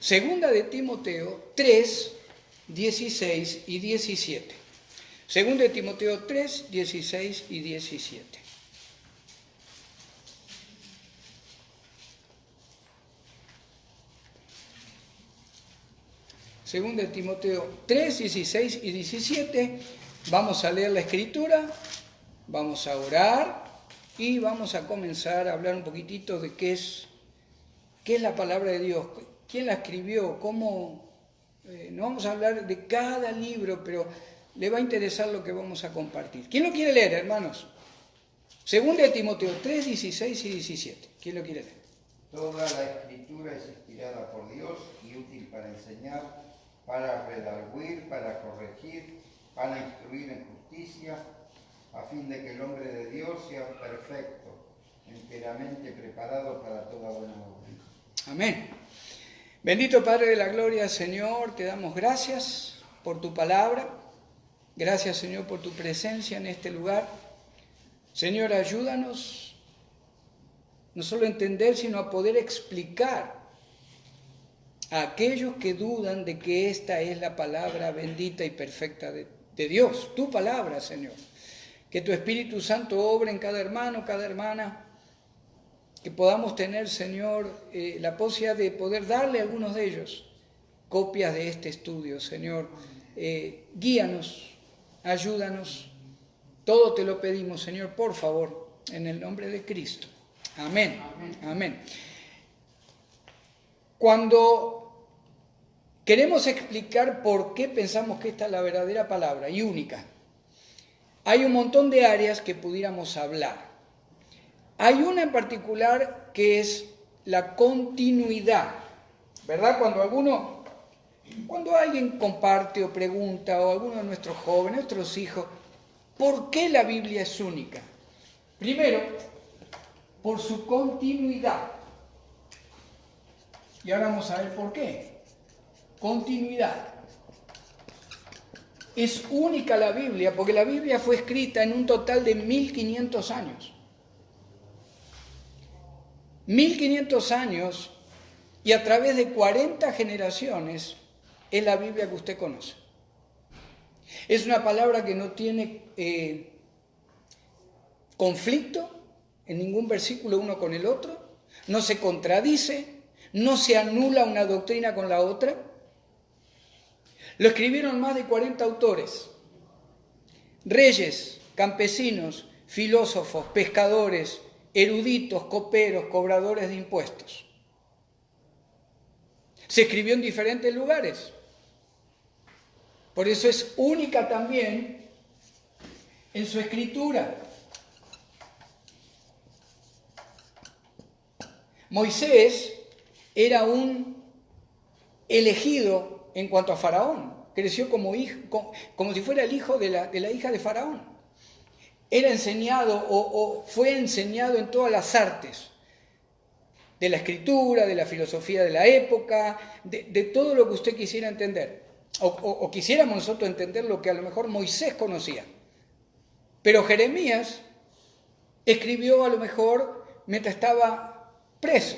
Segunda de Timoteo 3, 16 y 17. Segunda de Timoteo 3, 16 y 17. Segunda de Timoteo 3, 16 y 17. Vamos a leer la escritura, vamos a orar y vamos a comenzar a hablar un poquitito de qué es la palabra de Dios, quién la escribió, cómo. No vamos a hablar de cada libro, pero le va a interesar lo que vamos a compartir. ¿Quién lo quiere leer, hermanos? Segunda de Timoteo 3, 16 y 17. ¿Quién lo quiere leer? Toda la escritura es inspirada por Dios y útil para enseñar, para redarguir, para corregir, para instruir en justicia, a fin de que el hombre de Dios sea perfecto, enteramente preparado para toda buena obra. Amén. Bendito Padre de la Gloria, Señor, te damos gracias por tu palabra. Gracias, Señor, por tu presencia en este lugar. Señor, ayúdanos no solo a entender, sino a poder explicar a aquellos que dudan de que esta es la palabra bendita y perfecta de Dios, tu palabra, Señor. Que tu Espíritu Santo obre en cada hermano, cada hermana, que podamos tener, Señor, la posibilidad de poder darle a algunos de ellos copias de este estudio, Señor. Guíanos, ayúdanos, todo te lo pedimos, Señor, por favor, en el nombre de Cristo. Amén. Amén. Amén. Cuando queremos explicar por qué pensamos que esta es la verdadera palabra y única, hay un montón de áreas que pudiéramos hablar. Hay una en particular que es la continuidad, ¿verdad? Cuando alguien comparte o pregunta, o alguno de nuestros jóvenes, nuestros hijos, ¿por qué la Biblia es única? Primero, por su continuidad. Y ahora vamos a ver por qué. Continuidad. Es única la Biblia porque la Biblia fue escrita en un total de 1500 años. 1500 años y a través de 40 generaciones es la Biblia que usted conoce. Es una palabra que no tiene conflicto en ningún versículo uno con el otro, no se contradice, no se anula una doctrina con la otra. Lo escribieron más de 40 autores, reyes, campesinos, filósofos, pescadores, eruditos, coperos, cobradores de impuestos. Se escribió en diferentes lugares. Por eso es única también en su escritura. Moisés era un elegido en cuanto a Faraón. Creció como si fuera el hijo de la hija de Faraón. Era enseñado o fue enseñado en todas las artes de la escritura, de la filosofía de la época, de todo lo que usted quisiera entender. O quisiéramos nosotros entender lo que a lo mejor Moisés conocía. Pero Jeremías escribió a lo mejor mientras estaba preso.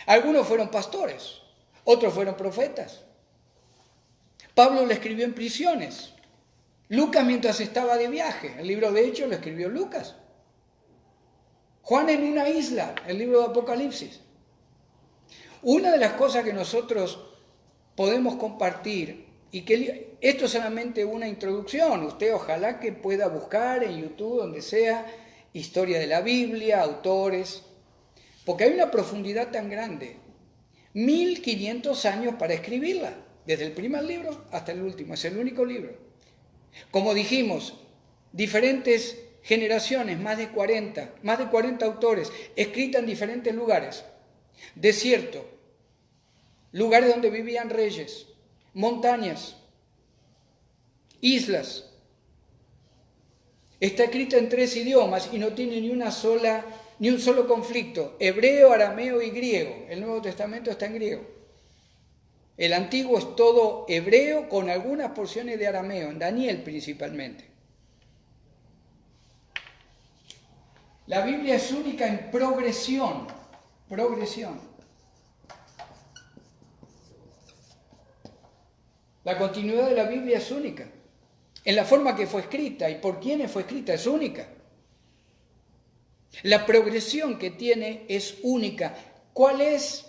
Algunos fueron pastores, otros fueron profetas. Pablo lo escribió en prisiones. Lucas mientras estaba de viaje, el libro de Hechos lo escribió Lucas. Juan en una isla, el libro de Apocalipsis. Una de las cosas que nosotros podemos compartir, y que esto es solamente una introducción, usted ojalá que pueda buscar en YouTube, donde sea, historia de la Biblia, autores, porque hay una profundidad tan grande. 1500 años para escribirla, desde el primer libro hasta el último, es el único libro. Como dijimos, diferentes generaciones, más de 40 autores, escritas en diferentes lugares. Desierto, lugares donde vivían reyes, montañas, islas. Está escrita en 3 idiomas y no tiene ni un solo conflicto: hebreo, arameo y griego. El Nuevo Testamento está en griego. El Antiguo es todo hebreo con algunas porciones de arameo, en Daniel principalmente. La Biblia es única en progresión. La continuidad de la Biblia es única. En la forma que fue escrita y por quienes fue escrita es única. La progresión que tiene es única. ¿Cuál es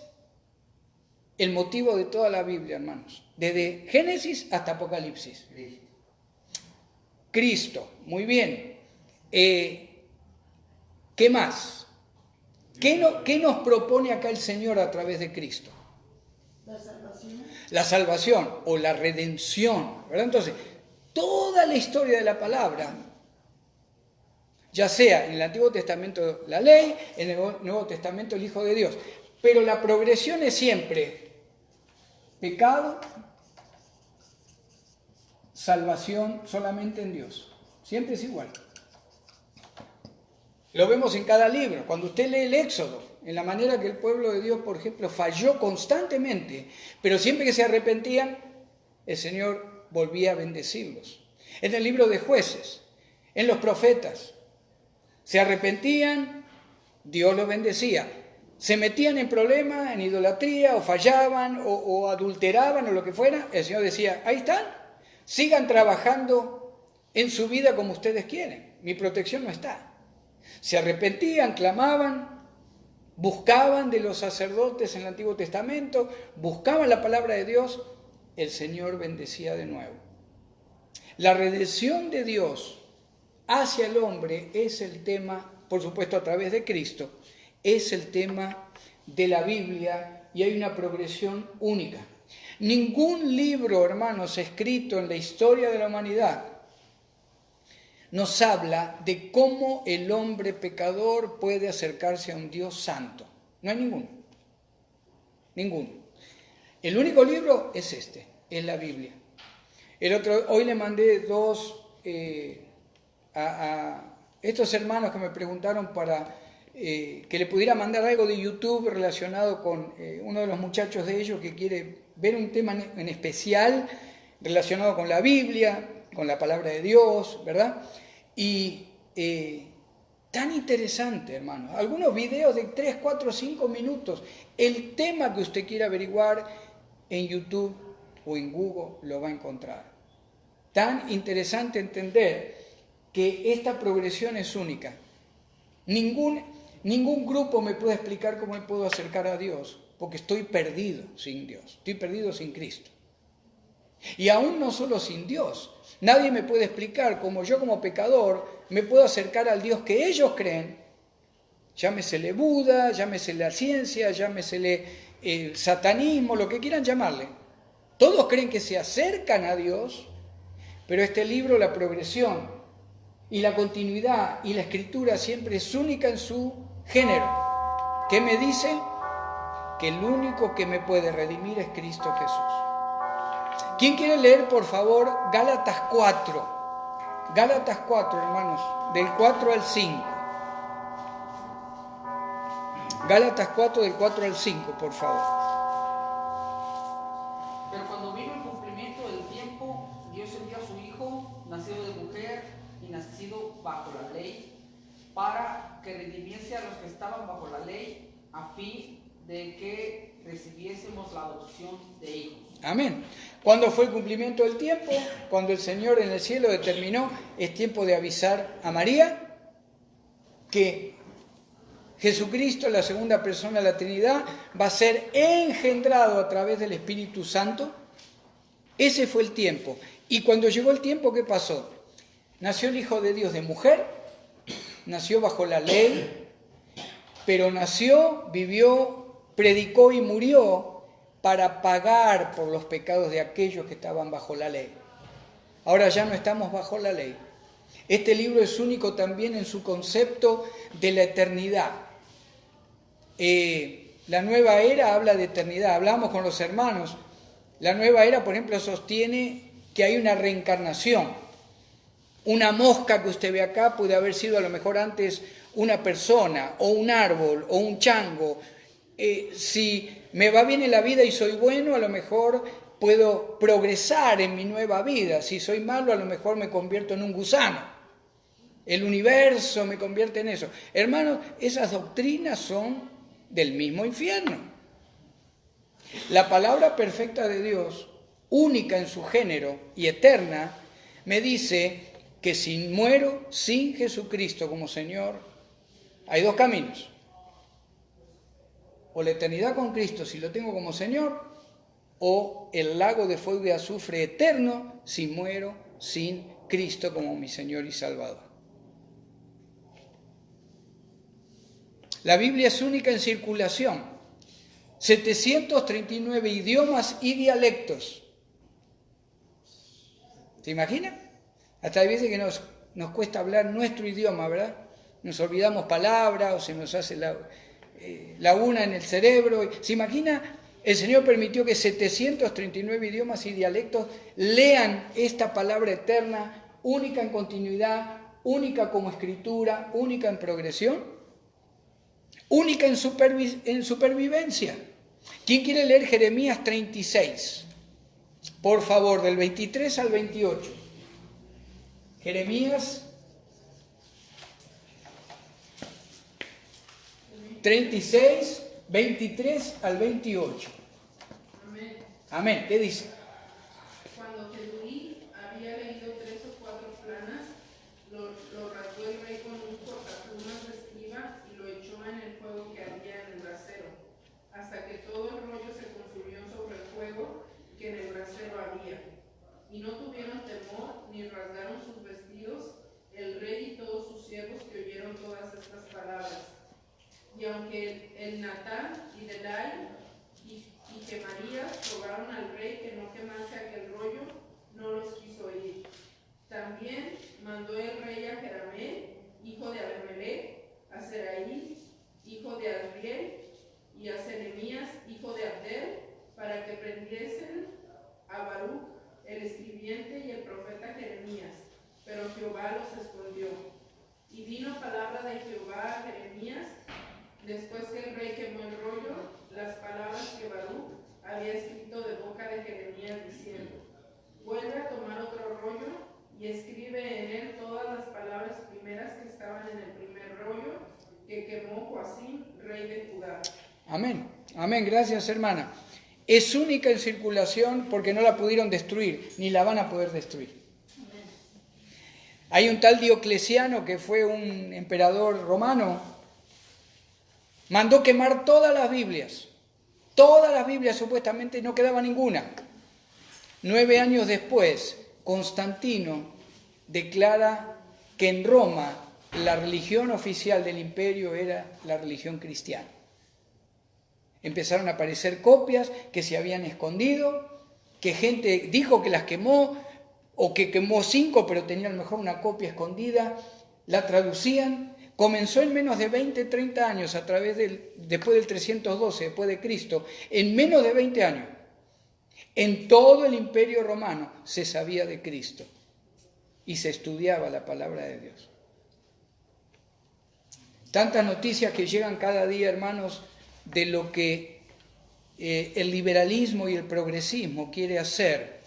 el motivo de toda la Biblia, hermanos? Desde Génesis hasta Apocalipsis. Cristo. Muy bien. ¿Qué más? ¿Qué nos propone acá el Señor a través de Cristo? La salvación o la redención, ¿verdad? Entonces, toda la historia de la palabra, ya sea en el Antiguo Testamento la ley, en el Nuevo Testamento el Hijo de Dios, pero la progresión es siempre pecado, salvación solamente en Dios. Siempre es igual. Lo vemos en cada libro. Cuando usted lee el Éxodo, en la manera que el pueblo de Dios, por ejemplo, falló constantemente, pero siempre que se arrepentían, el Señor volvía a bendecirlos. En el libro de Jueces, en los profetas, se arrepentían, Dios los bendecía. Se metían en problemas, en idolatría, o fallaban, o adulteraban, o lo que fuera, el Señor decía, ahí están, sigan trabajando en su vida como ustedes quieren, mi protección no está. Se arrepentían, clamaban, buscaban de los sacerdotes en el Antiguo Testamento, buscaban la palabra de Dios, el Señor bendecía de nuevo. La redención de Dios hacia el hombre es el tema, por supuesto a través de Cristo, es el tema de la Biblia y hay una progresión única. Ningún libro, hermanos, escrito en la historia de la humanidad nos habla de cómo el hombre pecador puede acercarse a un Dios santo. No hay ninguno. Ninguno. El único libro es este, es la Biblia. Hoy le mandé dos a estos hermanos que me preguntaron para que le pudiera mandar algo de YouTube relacionado con uno de los muchachos de ellos que quiere ver un tema en especial relacionado con la Biblia, con la palabra de Dios, ¿verdad? Y tan interesante, hermano. Algunos videos de 3, 4, 5 minutos. El tema que usted quiera averiguar en YouTube o en Google lo va a encontrar. Tan interesante entender que esta progresión es única. Ningún grupo me puede explicar cómo me puedo acercar a Dios, porque estoy perdido sin Dios, estoy perdido sin Cristo. Y aún no solo sin Dios, nadie me puede explicar cómo yo como pecador me puedo acercar al Dios que ellos creen, llámesele Buda, llámesele la ciencia, llámesele satanismo, lo que quieran llamarle. Todos creen que se acercan a Dios, pero este libro, la progresión y la continuidad y la escritura siempre es única en su género. ¿Qué me dice? Que el único que me puede redimir es Cristo Jesús. ¿Quién quiere leer, por favor, Gálatas 4? Gálatas 4, hermanos, del 4 al 5. Gálatas 4, del 4 al 5, por favor. Pero cuando vino el cumplimiento del tiempo, Dios envió a su Hijo, nacido de mujer y nacido bajo la ley, para que redimiese a los que estaban bajo la ley, a fin de que recibiésemos la adopción de hijos. Amén. ¿Cuándo fue el cumplimiento del tiempo? Cuando el Señor en el cielo determinó, es tiempo de avisar a María que Jesucristo, la segunda persona de la Trinidad, va a ser engendrado a través del Espíritu Santo. Ese fue el tiempo. Y cuando llegó el tiempo, ¿qué pasó? Nació el Hijo de Dios de mujer, nació bajo la ley, pero nació, vivió, predicó y murió para pagar por los pecados de aquellos que estaban bajo la ley. Ahora ya no estamos bajo la ley. Este libro es único también en su concepto de la eternidad. La nueva era habla de eternidad. Hablamos con los hermanos. La nueva era, por ejemplo, sostiene que hay una reencarnación. Una mosca que usted ve acá puede haber sido a lo mejor antes una persona, o un árbol, o un chango. Si me va bien en la vida y soy bueno, a lo mejor puedo progresar en mi nueva vida. Si soy malo, a lo mejor me convierto en un gusano. El universo me convierte en eso. Hermanos, esas doctrinas son del mismo infierno. La palabra perfecta de Dios única en su género y eterna, me dice que si muero sin Jesucristo como Señor, hay dos caminos. O la eternidad con Cristo si lo tengo como Señor, o el lago de fuego y azufre eterno si muero sin Cristo como mi Señor y Salvador. La Biblia es única en circulación. 739 idiomas y dialectos. ¿Se imagina? Hasta hay veces que nos cuesta hablar nuestro idioma, ¿verdad? Nos olvidamos palabras o se nos hace laguna en el cerebro. ¿Se imagina? El Señor permitió que 739 idiomas y dialectos lean esta palabra eterna, única en continuidad, única como escritura, única en progresión, única en supervivencia. ¿Quién quiere leer Jeremías 36? Por favor, del 23 al 28. Jeremías 36, 23 al 28. Amén. Amén. ¿Qué dice? Cuando Jeduí había leído 3 o 4 planas, lo rasgó el rey con un cortaplumas de escriba y lo echó en el fuego que había en el brasero, hasta que todo el rollo se consumió sobre el fuego que en el brasero había. Y no tuvieron temor ni rasgaron sus vestidos, el rey y todos sus siervos que oyeron todas estas palabras. Y aunque el Natán y Delay y Gemarías rogaron al rey que no quemase aquel rollo, no los quiso oír. También mandó el rey a Jerameel, hijo de Abimelech, a Seraí, hijo de Adriel, y a Selemías, hijo de Abdel, para que prendiesen a Baruch, el escribiente, y el profeta Jeremías, pero Jehová los escondió. Y vino palabra de Jehová a Jeremías, después que el rey quemó el rollo, las palabras que Baruch había escrito de boca de Jeremías, diciendo: vuelve a tomar otro rollo y escribe en él todas las palabras primeras que estaban en el primer rollo que quemó Joacim, rey de Judá. Amén. Amén. Gracias, hermana. Es única en circulación porque no la pudieron destruir, ni la van a poder destruir. Hay un tal Diocleciano que fue un emperador romano, mandó quemar todas las Biblias supuestamente, no quedaba ninguna. 9 años después, Constantino declara que en Roma la religión oficial del imperio era la religión cristiana. Empezaron a aparecer copias que se habían escondido, que gente dijo que las quemó, o que quemó 5, pero tenía a lo mejor una copia escondida, la traducían. Comenzó en menos de 20, 30 años, después del 312, después de Cristo, en menos de 20 años, en todo el imperio romano se sabía de Cristo y se estudiaba la palabra de Dios. Tantas noticias que llegan cada día, hermanos, de lo que el liberalismo y el progresismo quiere hacer.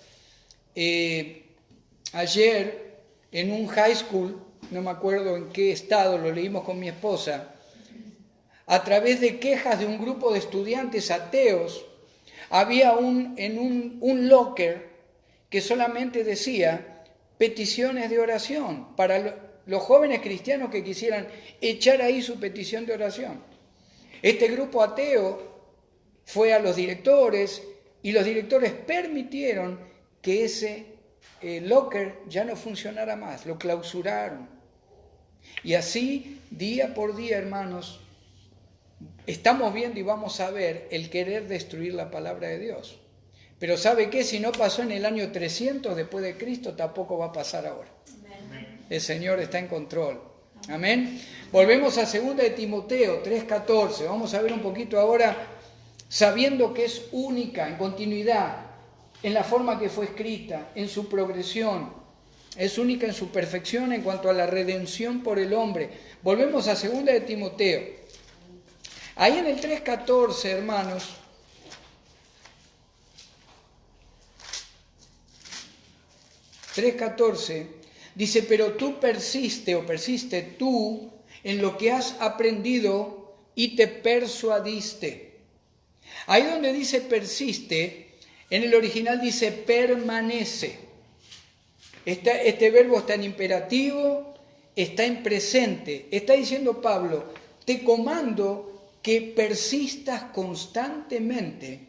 Ayer, en un high school, no me acuerdo en qué estado, lo leímos con mi esposa, a través de quejas de un grupo de estudiantes ateos, había un locker que solamente decía peticiones de oración para los jóvenes cristianos que quisieran echar ahí su petición de oración. Este grupo ateo fue a los directores y los directores permitieron que ese locker ya no funcionara más, lo clausuraron. Y así, día por día, hermanos, estamos viendo y vamos a ver el querer destruir la palabra de Dios. Pero ¿sabe qué? Si no pasó en el año 300 después de Cristo, tampoco va a pasar ahora. Amén. El Señor está en control. Amén. Volvemos a 2 de Timoteo 3:14. Vamos a ver un poquito ahora, sabiendo que es única en continuidad, en la forma que fue escrita, en su progresión. Es única en su perfección en cuanto a la redención por el hombre. Volvemos a 2 de Timoteo. Ahí en el 3:14, hermanos, dice: pero tú persiste tú en lo que has aprendido y te persuadiste. Ahí donde dice persiste, En el original dice permanece. Este verbo está en imperativo, está en presente. Está diciendo Pablo, te comando que persistas constantemente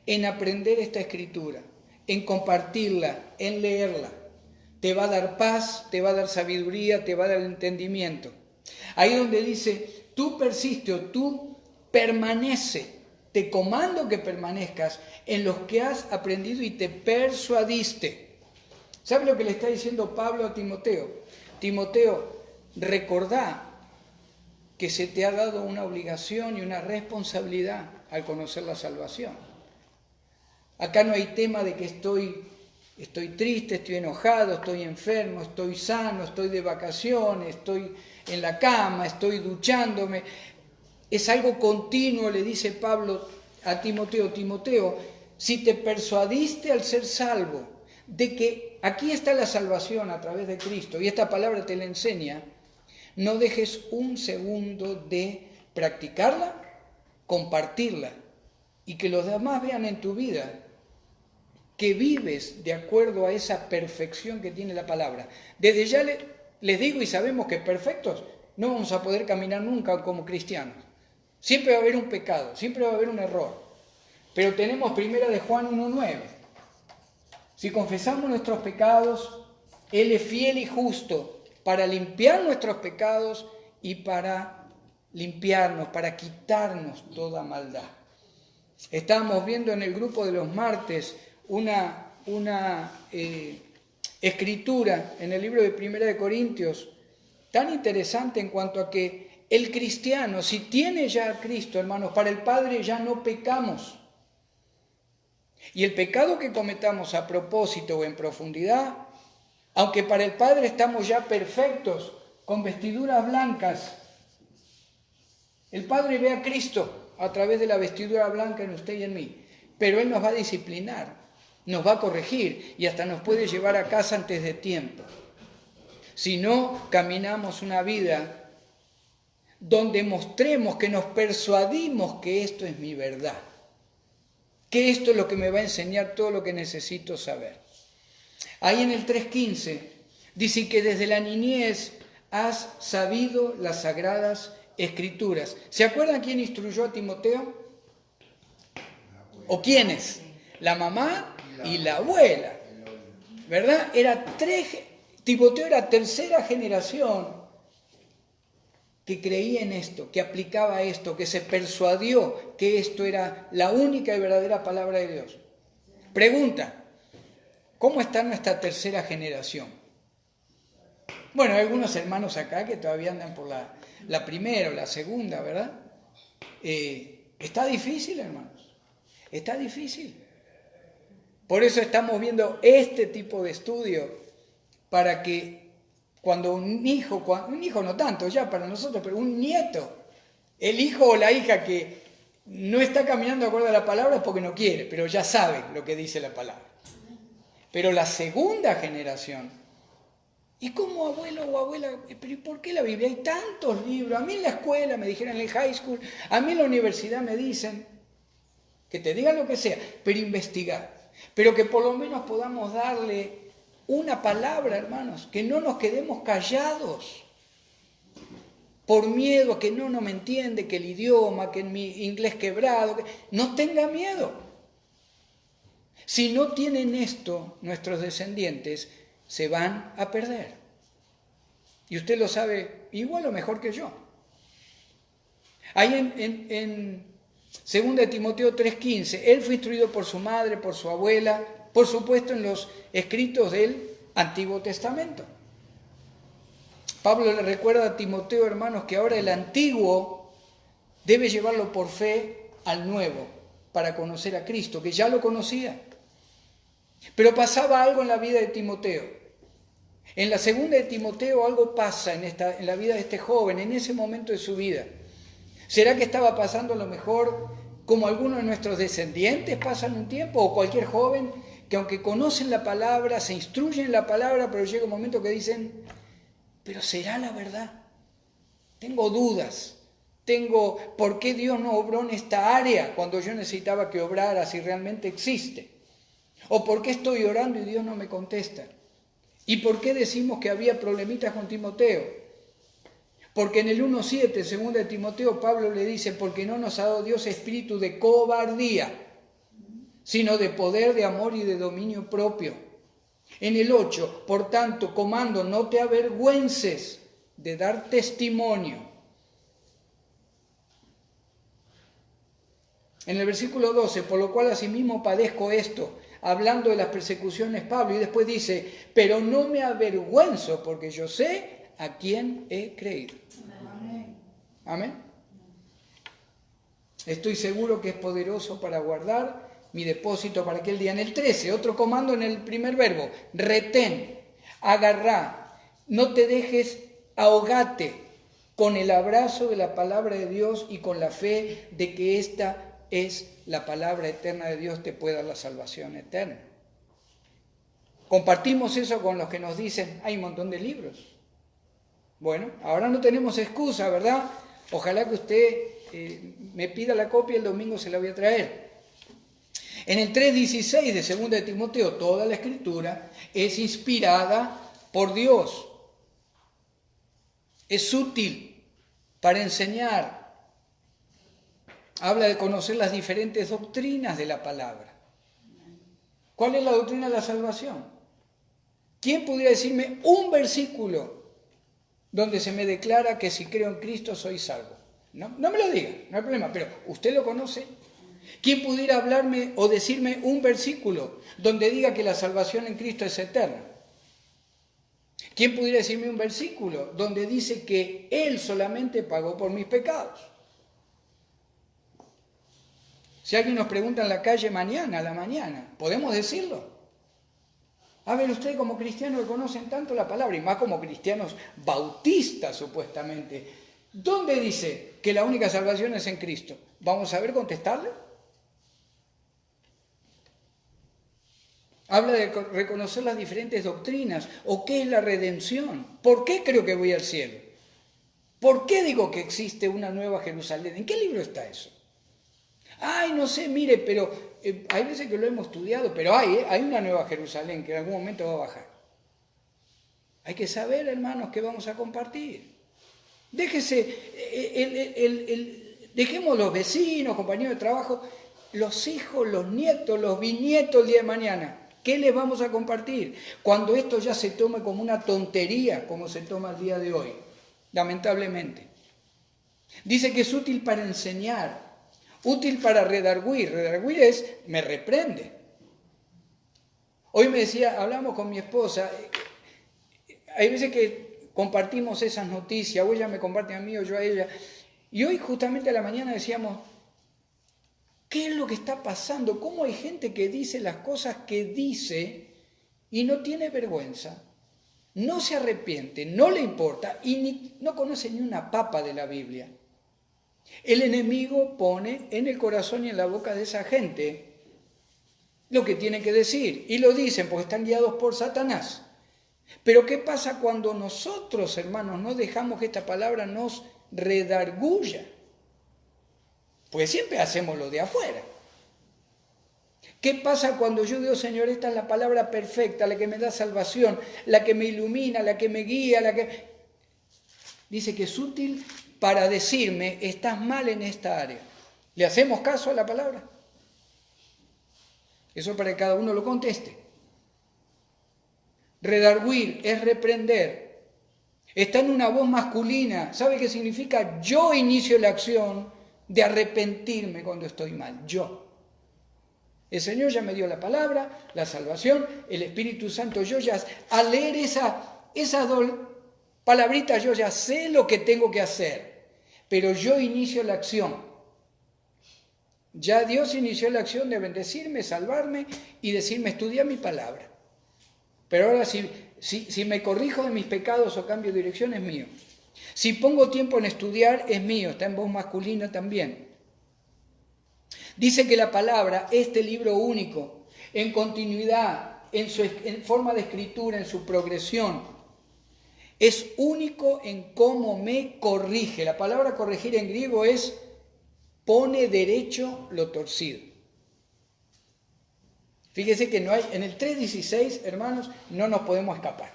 en aprender esta escritura, en compartirla, en leerla. Te va a dar paz, te va a dar sabiduría, te va a dar entendimiento. Ahí donde dice, tú persiste o tú permanece. Te comando que permanezcas en los que has aprendido y te persuadiste. ¿Sabe lo que le está diciendo Pablo a Timoteo? Timoteo, recordá que se te ha dado una obligación y una responsabilidad al conocer la salvación. Acá no hay tema de que estoy triste, estoy enojado, estoy enfermo, estoy sano, estoy de vacaciones, estoy en la cama, estoy duchándome. Es algo continuo, le dice Pablo a Timoteo. Timoteo, si te persuadiste al ser salvo de que aquí está la salvación a través de Cristo y esta palabra te la enseña, no dejes un segundo de practicarla, compartirla y que los demás vean en tu vida que vives de acuerdo a esa perfección que tiene la palabra. Desde ya les digo y sabemos que perfectos no vamos a poder caminar nunca como cristianos. Siempre va a haber un pecado, siempre va a haber un error. Pero tenemos 1 de Juan 1:9. Si confesamos nuestros pecados, Él es fiel y justo para limpiar nuestros pecados y para limpiarnos, para quitarnos toda maldad. Estábamos viendo en el grupo de los martes una escritura en el libro de 1 de Corintios tan interesante en cuanto a que el cristiano, si tiene ya a Cristo, hermanos, para el Padre ya no pecamos. Y el pecado que cometamos a propósito o en profundidad, aunque para el Padre estamos ya perfectos, con vestiduras blancas, el Padre ve a Cristo a través de la vestidura blanca en usted y en mí, pero Él nos va a disciplinar, nos va a corregir y hasta nos puede llevar a casa antes de tiempo. Si no caminamos una vida donde mostremos que nos persuadimos que esto es mi verdad, que esto es lo que me va a enseñar todo lo que necesito saber. Ahí en el 3:15 dice que desde la niñez has sabido las sagradas escrituras. ¿Se acuerdan quién instruyó a Timoteo? ¿O quiénes? La mamá y la abuela, ¿verdad? Timoteo era tercera generación que creía en esto, que aplicaba esto, que se persuadió que esto era la única y verdadera palabra de Dios. Pregunta, ¿cómo está nuestra tercera generación? Bueno, hay algunos hermanos acá que todavía andan por la primera o la segunda, ¿verdad? Está difícil, hermanos, está difícil. Por eso estamos viendo este tipo de estudio, para que cuando un hijo no tanto ya para nosotros, pero un nieto, el hijo o la hija que no está caminando de acuerdo a la palabra es porque no quiere, pero ya sabe lo que dice la palabra. Pero la segunda generación, ¿y cómo abuelo o abuela? ¿Pero por qué la Biblia? Hay tantos libros. A mí en la escuela me dijeron, en el high school, a mí en la universidad me dicen, que te digan lo que sea, pero investigar. Pero que por lo menos podamos darle una palabra, hermanos, que no nos quedemos callados por miedo a que no me entiende, que el idioma, que en mi inglés quebrado, no tenga miedo. Si no tienen esto, nuestros descendientes se van a perder. Y usted lo sabe igual o mejor que yo. Ahí en 2 de Timoteo 3:15, él fue instruido por su madre, por su abuela, por supuesto en los escritos del Antiguo Testamento. Pablo le recuerda a Timoteo, hermanos, que ahora el antiguo debe llevarlo por fe al nuevo para conocer a Cristo, que ya lo conocía. Pero pasaba algo en la vida de Timoteo. En la segunda de Timoteo algo pasa en la vida de este joven, en ese momento de su vida. ¿Será que estaba pasando a lo mejor como algunos de nuestros descendientes pasan un tiempo, o cualquier joven que aunque conocen la palabra, se instruyen en la palabra, pero llega un momento que dicen, pero ¿será la verdad? Tengo dudas, ¿por qué Dios no obró en esta área cuando yo necesitaba que obrara si realmente existe? ¿O por qué estoy orando y Dios no me contesta? ¿Y por qué decimos que había problemitas con Timoteo? Porque en el 1.7, según de Timoteo, Pablo le dice, porque no nos ha dado Dios espíritu de cobardía, sino de poder, de amor y de dominio propio. En el 8, por tanto, comando, no te avergüences de dar testimonio. En el versículo 12, por lo cual asimismo padezco esto, hablando de las persecuciones Pablo, y después dice, pero no me avergüenzo porque yo sé a quién he creído. Amén. Amén. Estoy seguro que es poderoso para guardar mi depósito para aquel día. En el 13, otro comando en el primer verbo, retén, agarrá, no te dejes, ahogate con el abrazo de la palabra de Dios y con la fe de que esta es la palabra eterna de Dios, te puede dar la salvación eterna. Compartimos eso con los que nos dicen, hay un montón de libros. Bueno, ahora no tenemos excusa, ¿verdad? Ojalá que usted me pida la copia, el domingo se la voy a traer. En el 3.16 de 2 de Timoteo, toda la escritura es inspirada por Dios. Es útil para enseñar. Habla de conocer las diferentes doctrinas de la palabra. ¿Cuál es la doctrina de la salvación? ¿Quién pudiera decirme un versículo donde se me declara que si creo en Cristo soy salvo? No me lo diga, no hay problema, pero ¿usted lo conoce? ¿Quién pudiera hablarme o decirme un versículo donde diga que la salvación en Cristo es eterna? ¿Quién pudiera decirme un versículo donde dice que Él solamente pagó por mis pecados? Si alguien nos pregunta en la calle mañana, a la mañana, ¿podemos decirlo? A ver, ustedes como cristianos que conocen tanto la palabra, y más como cristianos bautistas supuestamente, ¿dónde dice que la única salvación es en Cristo? ¿Vamos a ver contestarle? Habla de reconocer las diferentes doctrinas, o qué es la redención. ¿Por qué creo que voy al cielo? ¿Por qué digo que existe una nueva Jerusalén? ¿En qué libro está eso? Ay, no sé, mire, pero hay veces que lo hemos estudiado, pero hay una nueva Jerusalén que en algún momento va a bajar. Hay que saber, hermanos, que vamos a compartir. Dejemos los vecinos, compañeros de trabajo, los hijos, los nietos, los bisnietos el día de mañana. ¿Qué les vamos a compartir? Cuando esto ya se tome como una tontería, como se toma el día de hoy, lamentablemente. Dice que es útil para enseñar. Útil para redarguir. Redarguir es, me reprende. Hoy me decía, hablamos con mi esposa, hay veces que compartimos esas noticias, o ella me comparte a mí o yo a ella, y hoy justamente a la mañana decíamos, ¿qué es lo que está pasando? ¿Cómo hay gente que dice las cosas que dice y no tiene vergüenza? No se arrepiente, no le importa y no conoce ni una papa de la Biblia. El enemigo pone en el corazón y en la boca de esa gente lo que tienen que decir. Y lo dicen porque están guiados por Satanás. Pero ¿qué pasa cuando nosotros, hermanos, no dejamos que esta palabra nos redarguya? Pues siempre hacemos lo de afuera. ¿Qué pasa cuando yo digo, Señor, esta es la palabra perfecta, la que me da salvación, la que me ilumina, la que me guía, Dice que es útil para decirme, estás mal en esta área. ¿Le hacemos caso a la palabra? Eso para que cada uno lo conteste. Redarguir es reprender. Está en una voz masculina. ¿Sabe qué significa? Yo inicio la acción de arrepentirme cuando estoy mal. Yo. El Señor ya me dio la palabra, la salvación, el Espíritu Santo. Yo ya, al leer esa palabrita, yo ya sé lo que tengo que hacer. Pero yo inicio la acción. Ya Dios inició la acción de bendecirme, salvarme y decirme, estudia mi palabra. Pero ahora si me corrijo de mis pecados o cambio de dirección, es mío. Si pongo tiempo en estudiar, es mío, está en voz masculina también. Dice que la palabra, este libro único, en continuidad, en forma de escritura, en su progresión, Es único en cómo me corrige. La palabra corregir en griego es pone derecho lo torcido. Fíjese que no hay, en el 3.16, hermanos, no nos podemos escapar.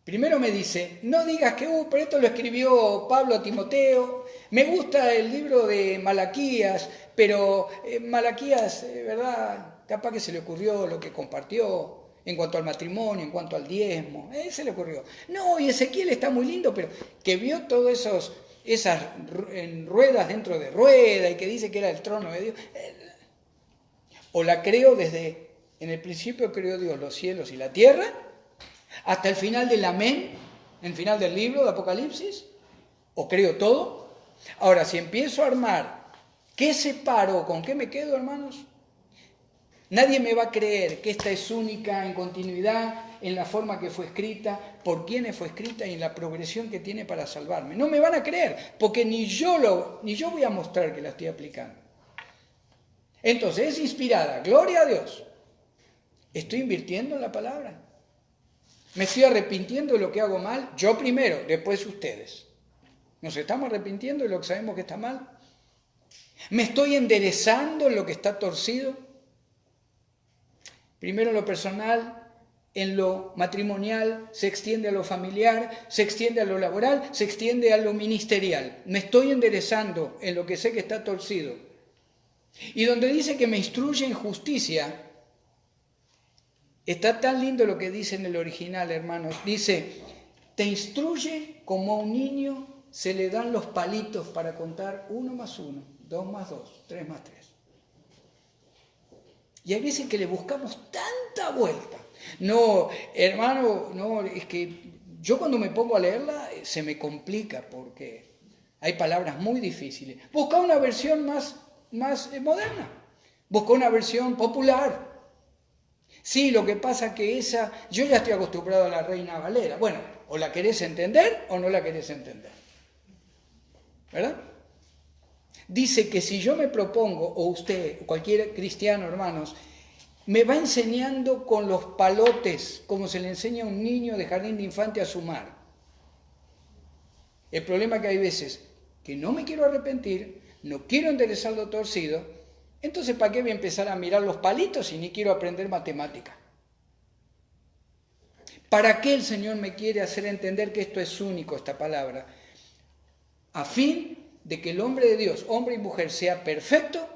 Primero me dice, no digas que, pero esto lo escribió Pablo a Timoteo. Me gusta el libro de Malaquías, pero Malaquías, ¿verdad? Capaz que se le ocurrió lo que compartió en cuanto al matrimonio, en cuanto al diezmo. Se le ocurrió. No, y Ezequiel está muy lindo, pero que vio todas esas ruedas dentro de rueda y que dice que era el trono de Dios. O la creo desde, en el principio creó Dios los cielos y la tierra, hasta el final del amén, el final del libro de Apocalipsis, o creo todo. Ahora, si empiezo a armar, ¿qué separo? ¿Con qué me quedo, hermanos? Nadie me va a creer que esta es única en continuidad, en la forma que fue escrita, por quiénes fue escrita y en la progresión que tiene para salvarme. No me van a creer, porque ni yo voy a mostrar que la estoy aplicando. Entonces, es inspirada, gloria a Dios. ¿Estoy invirtiendo en la palabra? ¿Me estoy arrepintiendo de lo que hago mal? Yo primero, después ustedes. ¿Nos estamos arrepintiendo de lo que sabemos que está mal? ¿Me estoy enderezando en lo que está torcido? Primero en lo personal, en lo matrimonial, se extiende a lo familiar, se extiende a lo laboral, se extiende a lo ministerial. ¿Me estoy enderezando en lo que sé que está torcido? Y donde dice que me instruye en justicia, está tan lindo lo que dice en el original, hermanos. Dice, te instruye como a un niño se le dan los palitos para contar 1 más 1, 2 más 2, 3 más 3. Y hay veces que le buscamos tanta vuelta. No, hermano, no, es que yo cuando me pongo a leerla se me complica porque hay palabras muy difíciles. Busca una versión más moderna. Busca una versión popular. Sí, lo que pasa es que yo ya estoy acostumbrado a la Reina Valera. Bueno, o la querés entender o no la querés entender. ¿Verdad? Dice que si yo me propongo, o usted, cualquier cristiano, hermanos, me va enseñando con los palotes, como se le enseña a un niño de jardín de infante a sumar. El problema es que hay veces que no me quiero arrepentir, no quiero enderezar lo torcido, entonces ¿para qué voy a empezar a mirar los palitos si ni quiero aprender matemática? ¿Para qué el Señor me quiere hacer entender que esto es único, esta palabra? A fin de que el hombre de Dios, hombre y mujer, sea perfecto,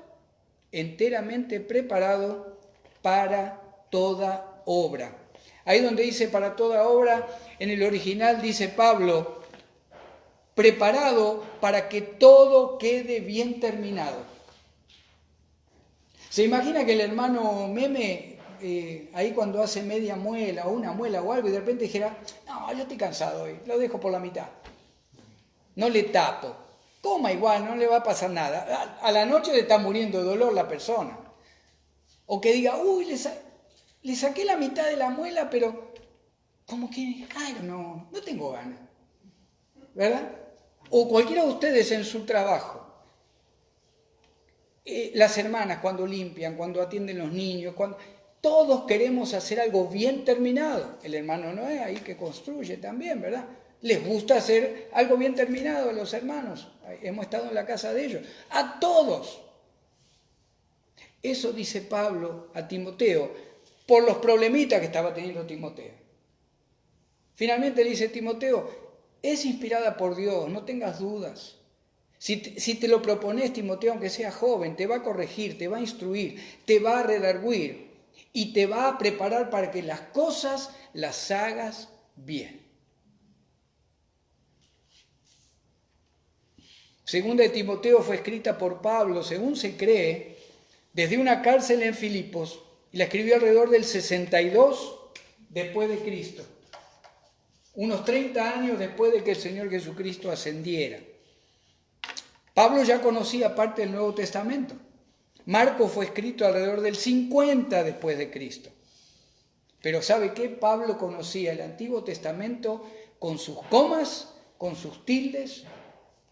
enteramente preparado para toda obra. Ahí donde dice para toda obra, en el original dice Pablo, preparado para que todo quede bien terminado. ¿Se imagina que el hermano Meme, ahí cuando hace media muela o una muela o algo, y de repente dijera, no, yo estoy cansado hoy, lo dejo por la mitad, no le tapo, coma igual, no le va a pasar nada, a la noche le está muriendo de dolor la persona, o que diga, uy, le saqué la mitad de la muela, pero como que, ay, no tengo ganas, ¿verdad? O cualquiera de ustedes en su trabajo, las hermanas cuando limpian, cuando atienden los niños, todos queremos hacer algo bien terminado. El hermano Noé ahí que construye también, ¿verdad? Les gusta hacer algo bien terminado a los hermanos. Hemos estado en la casa de ellos. A todos. Eso dice Pablo a Timoteo por los problemitas que estaba teniendo Timoteo. Finalmente le dice Timoteo, es inspirada por Dios, no tengas dudas. Si te lo propones, Timoteo, aunque sea joven, te va a corregir, te va a instruir, te va a redarguir y te va a preparar para que las cosas las hagas bien. Segunda de Timoteo fue escrita por Pablo, según se cree, desde una cárcel en Filipos, y la escribió alrededor del 62 después de Cristo, unos 30 años después de que el Señor Jesucristo ascendiera. Pablo ya conocía parte del Nuevo Testamento. Marcos fue escrito alrededor del 50 después de Cristo. Pero ¿sabe qué? Pablo conocía el Antiguo Testamento con sus comas, con sus tildes,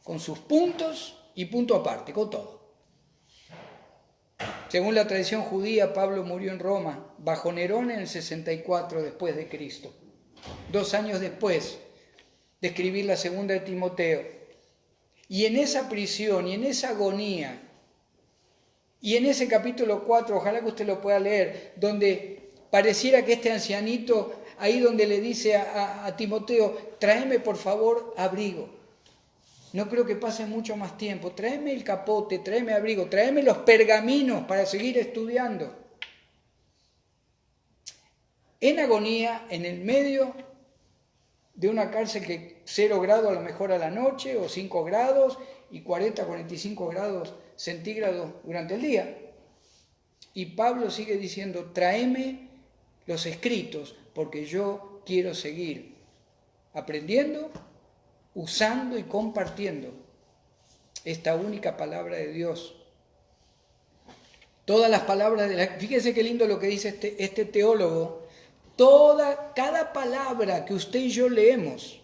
con sus puntos y punto aparte, con todo. Según la tradición judía, Pablo murió en Roma, bajo Nerón en el 64 después de Cristo. 2 años después de escribir la segunda de Timoteo. Y en esa prisión y en esa agonía, y en ese capítulo 4, ojalá que usted lo pueda leer, donde pareciera que este ancianito, ahí donde le dice a Timoteo, tráeme por favor abrigo. No creo que pase mucho más tiempo. Tráeme el capote, tráeme abrigo, tráeme los pergaminos para seguir estudiando. En agonía, en el medio de una cárcel que 0 grados a lo mejor a la noche, o 5 grados, y 40, 45 grados centígrados durante el día. Y Pablo sigue diciendo, tráeme los escritos, porque yo quiero seguir aprendiendo, usando y compartiendo esta única palabra de Dios. Todas las palabras fíjese qué lindo lo que dice este teólogo. Cada palabra que usted y yo leemos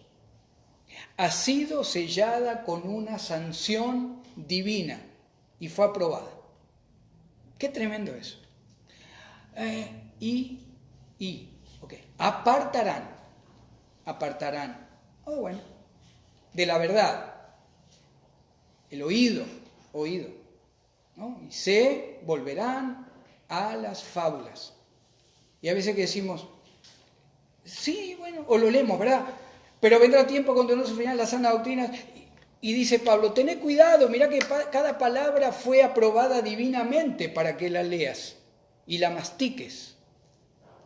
ha sido sellada con una sanción divina y fue aprobada. Qué tremendo eso. Apartarán. Oh, bueno. De la verdad. El oído. ¿No? Y se volverán a las fábulas. Y a veces que decimos, sí, bueno, o lo leemos, ¿verdad? Pero vendrá tiempo cuando no sufrirán las sanas doctrinas. Y dice Pablo, tené cuidado, mirá que cada palabra fue aprobada divinamente para que la leas y la mastiques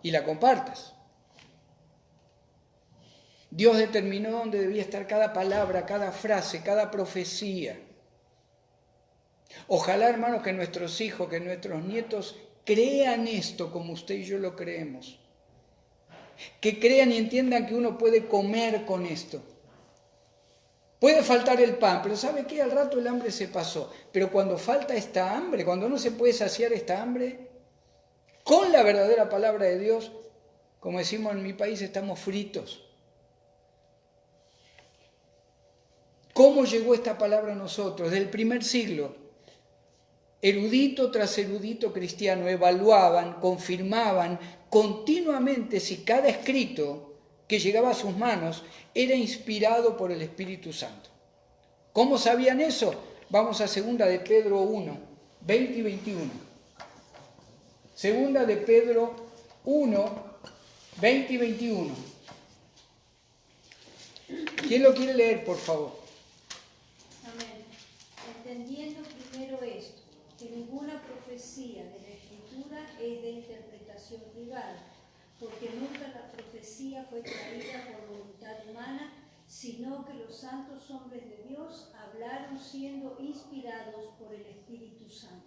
y la compartas. Dios determinó dónde debía estar cada palabra, cada frase, cada profecía. Ojalá, hermanos, que nuestros hijos, que nuestros nietos crean esto como usted y yo lo creemos. Que crean y entiendan que uno puede comer con esto. Puede faltar el pan, pero ¿sabe qué? Al rato el hambre se pasó. Pero cuando falta esta hambre, cuando no se puede saciar esta hambre, con la verdadera palabra de Dios, como decimos en mi país, estamos fritos. ¿Cómo llegó esta palabra a nosotros? Desde el primer siglo, erudito tras erudito cristiano evaluaban, confirmaban continuamente si cada escrito que llegaba a sus manos era inspirado por el Espíritu Santo. ¿Cómo sabían eso? Vamos a 2 de Pedro 1, 20 y 21. 2 de Pedro 1, 20 y 21. ¿Quién lo quiere leer, por favor? Amén. Entendiendo primero esto, que ninguna profecía de la Escritura es de interpretación privada, porque nunca la profecía fue traída por voluntad humana, sino que los santos hombres de Dios hablaron siendo inspirados por el Espíritu Santo.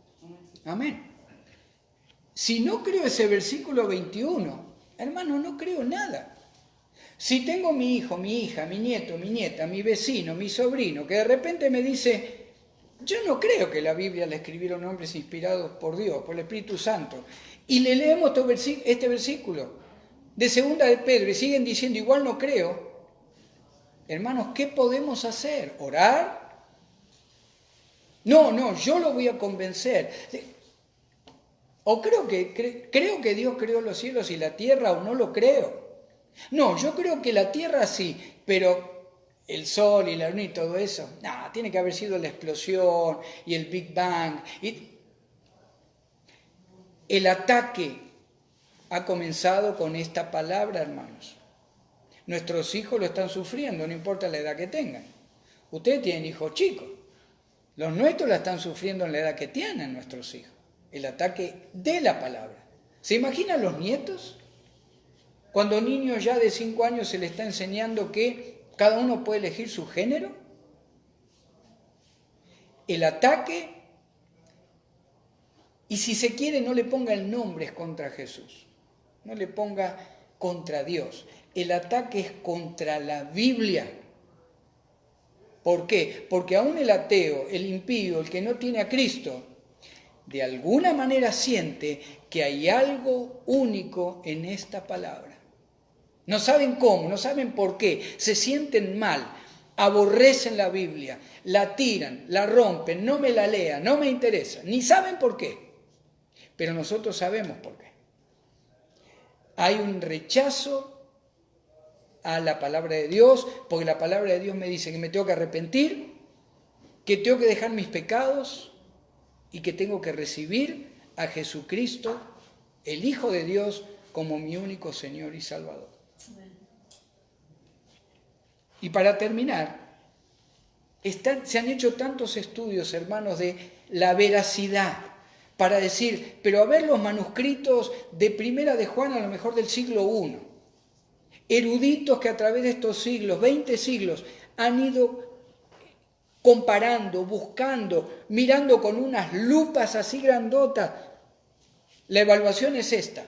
Amén. Si no creo ese versículo 21, hermano, no creo nada. Si tengo mi hijo, mi hija, mi nieto, mi nieta, mi vecino, mi sobrino, que de repente me dice, yo no creo que la Biblia la escribieron hombres inspirados por Dios, por el Espíritu Santo, y le leemos este versículo de 2 de Pedro y siguen diciendo, igual no creo, hermanos, ¿qué podemos hacer? ¿Orar? No, yo lo voy a convencer. O creo que Dios creó los cielos y la tierra, o no lo creo. No, yo creo que la tierra sí, pero el sol y la luna y todo eso, tiene que haber sido la explosión y el Big Bang. Y el ataque ha comenzado con esta palabra, hermanos. Nuestros hijos lo están sufriendo, no importa la edad que tengan. Ustedes tienen hijos chicos. Los nuestros la están sufriendo en la edad que tienen nuestros hijos. El ataque de la palabra. ¿Se imaginan los nietos? Cuando niños ya de 5 años se les está enseñando que cada uno puede elegir su género. El ataque, y si se quiere no le ponga el nombre, es contra Jesús. No le ponga contra Dios. El ataque es contra la Biblia. ¿Por qué? Porque aún el ateo, el impío, el que no tiene a Cristo, de alguna manera siente que hay algo único en esta palabra. No saben cómo, no saben por qué, se sienten mal, aborrecen la Biblia, la tiran, la rompen, no me la lean, no me interesa, ni saben por qué. Pero nosotros sabemos por qué. Hay un rechazo a la palabra de Dios, porque la palabra de Dios me dice que me tengo que arrepentir, que tengo que dejar mis pecados y que tengo que recibir a Jesucristo, el Hijo de Dios, como mi único Señor y Salvador. Y para terminar, se han hecho tantos estudios, hermanos, de la veracidad, para decir, pero a ver los manuscritos de Primera de Juan, a lo mejor del siglo I, eruditos que a través de estos siglos, 20 siglos, han ido comparando, buscando, mirando con unas lupas así grandotas. La evaluación es esta.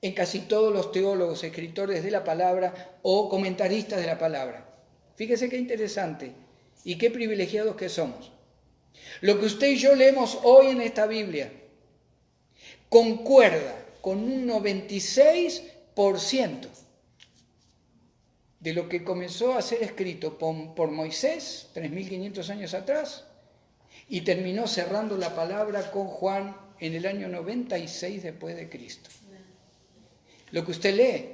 En casi todos los teólogos, escritores de la palabra o comentaristas de la palabra. Fíjese qué interesante y qué privilegiados que somos. Lo que usted y yo leemos hoy en esta Biblia concuerda con un 96% de lo que comenzó a ser escrito por Moisés 3.500 años atrás y terminó cerrando la palabra con Juan en el año 96 después de Cristo. Lo que usted lee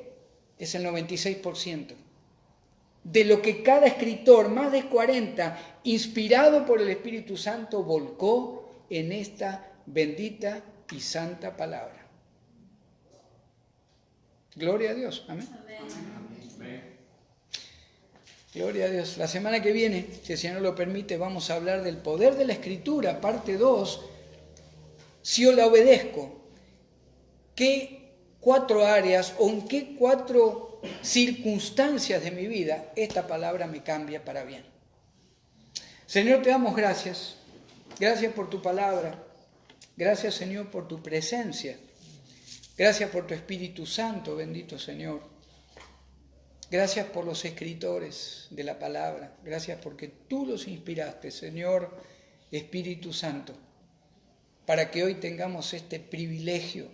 es el 96% de lo que cada escritor, más de 40, inspirado por el Espíritu Santo, volcó en esta bendita y santa palabra. Gloria a Dios. Amén. Amén. Gloria a Dios. La semana que viene, si el Señor lo permite, vamos a hablar del poder de la Escritura, parte 2. Si yo la obedezco, ¿qué 4 áreas o en qué 4 circunstancias de mi vida esta palabra me cambia para bien? Señor, te damos gracias. Gracias por tu palabra. Gracias, Señor, por tu presencia. Gracias por tu Espíritu Santo, bendito Señor. Gracias por los escritores de la palabra. Gracias porque tú los inspiraste, Señor Espíritu Santo, para que hoy tengamos este privilegio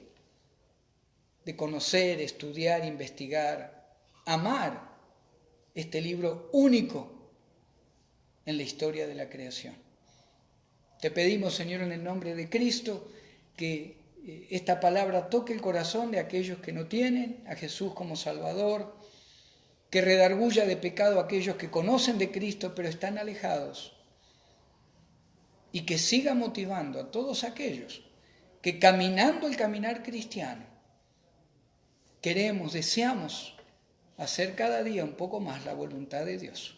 de conocer, estudiar, investigar, amar este libro único en la historia de la creación. Te pedimos, Señor, en el nombre de Cristo, que esta palabra toque el corazón de aquellos que no tienen a Jesús como Salvador, que redarguya de pecado a aquellos que conocen de Cristo pero están alejados, y que siga motivando a todos aquellos que caminando el caminar cristiano queremos, deseamos hacer cada día un poco más la voluntad de Dios.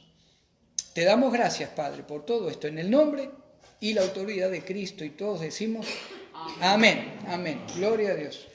Te damos gracias, Padre, por todo esto, en el nombre y la autoridad de Cristo, y todos decimos amén, amén. Gloria a Dios.